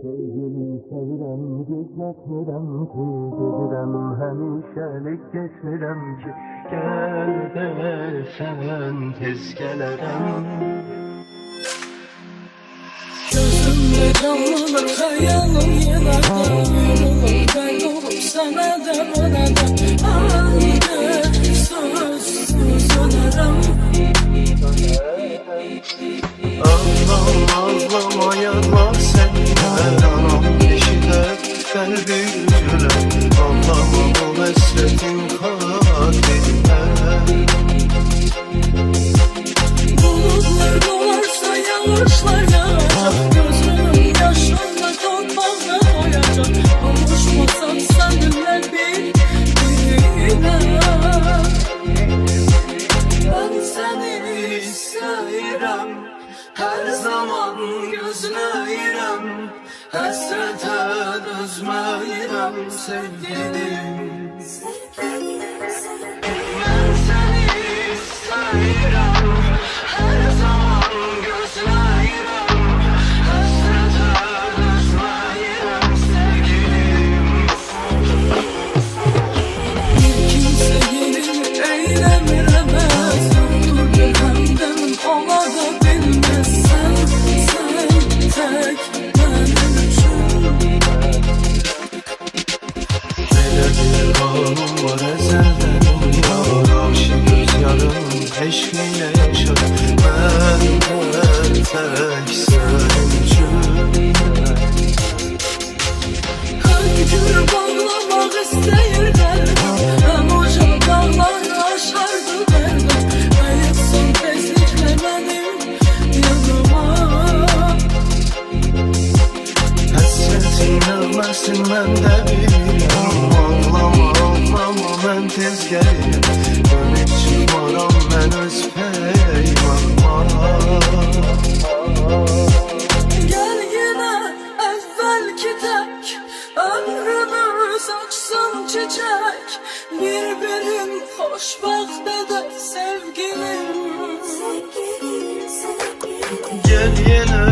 Sevgilim sevirem, gizletmirem ki, gedirem hemişelik geçmirem ki. Gel desen tez gelerem. Gözümde canlanır hayalım yıllarda, yürülür kaybolup sana da bana da. Haydi sözsüz önerim. Ağlama yanma sen her anam eşide kalbi üzülen. Ağlama bu hasretin katiline. Bulutlar dolarsa yağışlar yağacak, gözümün yaşlarla topağına doyacak. Konuşmasam seninle bir birine. Ben seni isterim, her zaman gözləyirəm, həsrətə dözməyirəm sevgilim. Mən səni istəyirəm, hər zaman gözləyirəm, həsrətə dözməyirəm sevgilim. Bir kimsə yerini eyləmirəməz, yoxdur bir həmdəmin ola da bilməz. Var ezelden yar, aşığız yarım eşkiyle yaşar. Ben de tek senin için. Her gün bağlamak istəyir qəlbim, həm oca dağları aşardı qəlbim. Qayıtsın tezliklə mənim yanıma. Həsrətin ölməsin məndə bilirəm. Ağlama mən tez gəlirəm. Dönüb çıxmaram mən öz peymanıma. Gel yine evvelki tek, ömrümüz açsın çiçek. Birbirim xoşbaxt edək sevgilim. Gel yine